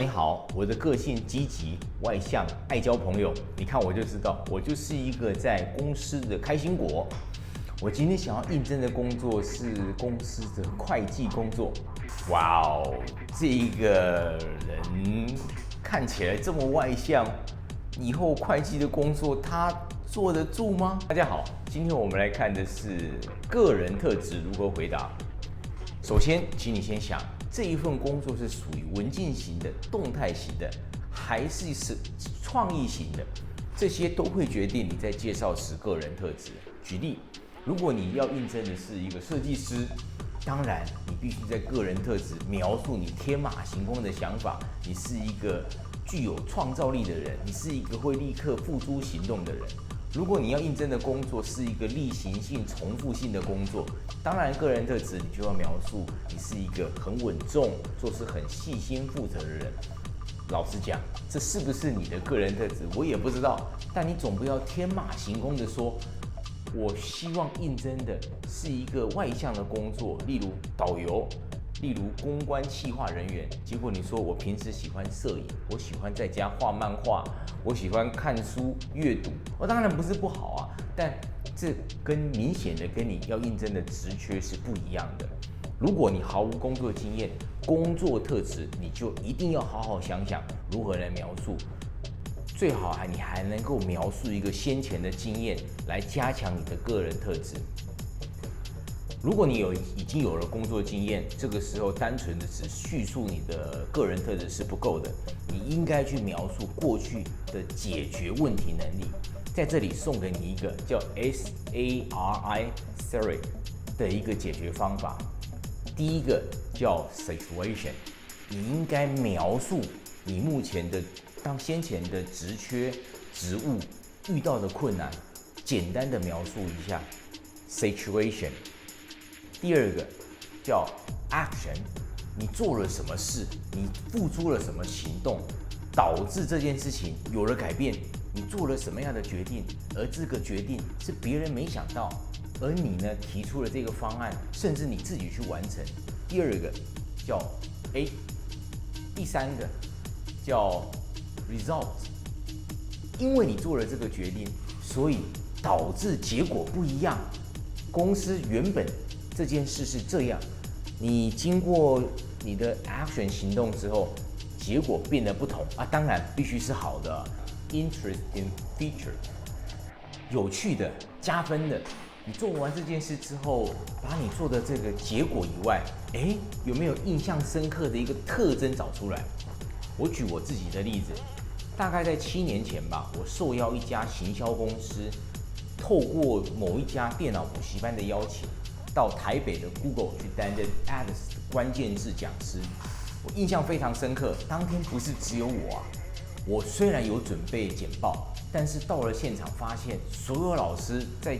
你好，我的个性积极、外向、爱交朋友。你看我就知道，我就是一个在公司的开心果。我今天想要应征的工作是公司的会计工作。哇哦，这个人看起来这么外向，以后会计的工作他坐得住吗？大家好，今天我们来看的是个人特质如何回答。首先，请你先想，这一份工作是属于文静型的、动态型的，还是创意型的？这些都会决定你在介绍时个人特质。举例，如果你要应征的是一个设计师，当然你必须在个人特质描述你天马行空的想法，你是一个具有创造力的人，你是一个会立刻付诸行动的人。如果你要应征的工作是一个例行性、重复性的工作，当然个人特质你就要描述你是一个很稳重、做事很细心、负责的人。老实讲，这是不是你的个人特质，我也不知道。但你总不要天马行空的说，我希望应征的是一个外向的工作，例如导游，例如公关企划人员。结果你说我平时喜欢摄影，我喜欢在家画漫画，我喜欢看书阅读。我当然不是不好啊，但这明显的跟你要应征的职缺是不一样的。如果你毫无工作经验，工作特质你就一定要好好想想如何来描述。最好你还能够描述一个先前的经验，来加强你的个人特质。如果你已经有了工作经验，这个时候单纯的只叙述你的个人特质是不够的，你应该去描述过去的解决问题能力。在这里送给你一个叫 SARI 的一个解决方法。第一个叫 situation， 你应该描述你目前的先前的职缺、职务遇到的困难，简单的描述一下 situation。第二个叫 action， 你做了什么事，你付出了什么行动，导致这件事情有了改变，你做了什么样的决定，而这个决定是别人没想到，而你呢提出了这个方案，甚至你自己去完成。第二个叫 A， 第三个叫 result， 因为你做了这个决定，所以导致结果不一样。公司原本这件事是这样，你经过你的 action 行动之后，结果变得不同啊，当然必须是好的 interesting feature， 有趣的、加分的。你做完这件事之后，把你做的这个结果以外，有没有印象深刻的一个特征找出来？我举我自己的例子，大概在7年前吧，我受邀一家行销公司，透过某一家电脑补习班的邀请，到台北的 Google 去担任 Ads 的关键字讲师。我印象非常深刻，当天不是只有我啊，我虽然有准备简报，但是到了现场发现，所有老师在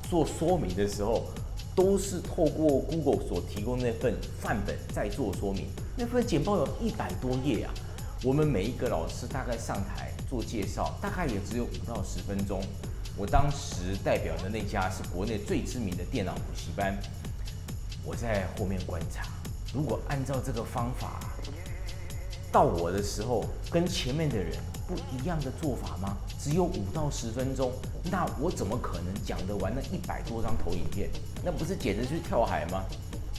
做说明的时候，都是透过 Google 所提供那份范本在做说明。那份简报有100多页啊，我们每一个老师大概上台做介绍，大概也只有5到10分钟。我当时代表的那家是国内最知名的电脑补习班，我在后面观察，如果按照这个方法，到我的时候跟前面的人不一样的做法吗？只有5到10分钟，那我怎么可能讲得完那100多张投影片？那不是简直是跳海吗？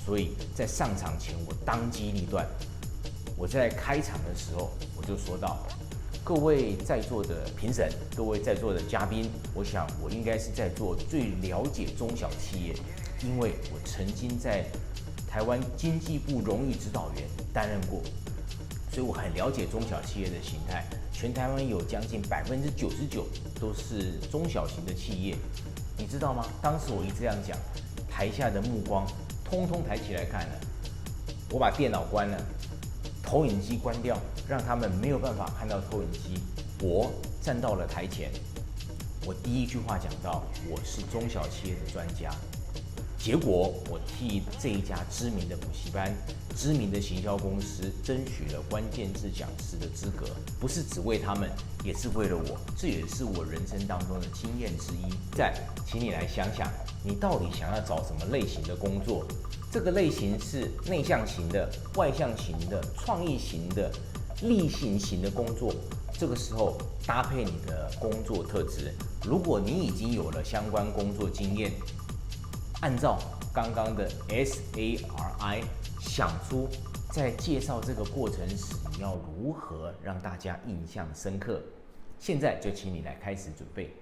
所以在上场前，我当机立断。我在开场的时候，我就说到：各位在座的评审，各位在座的嘉宾，我想我应该是在座最了解中小企业，因为我曾经在台湾经济部荣誉指导员担任过，所以我很了解中小企业的形态。全台湾有将近99%都是中小型的企业，你知道吗？当时我一这样讲，台下的目光通通抬起来看了。我把电脑关了，投影机关掉，让他们没有办法看到投影机。我站到了台前，我第一句话讲到，我是中小企业的专家。结果我替这一家知名的补习班、知名的行销公司争取了关键字讲师的资格，不是只为他们，也是为了我，这也是我人生当中的经验之一。再，请你来想想，你到底想要找什么类型的工作？这个类型是内向型的、外向型的、创意型的，例行型的工作，这个时候搭配你的工作特质，如果你已经有了相关工作经验，按照刚刚的 SARI 想出在介绍这个过程时你要如何让大家印象深刻。现在就请你来开始准备。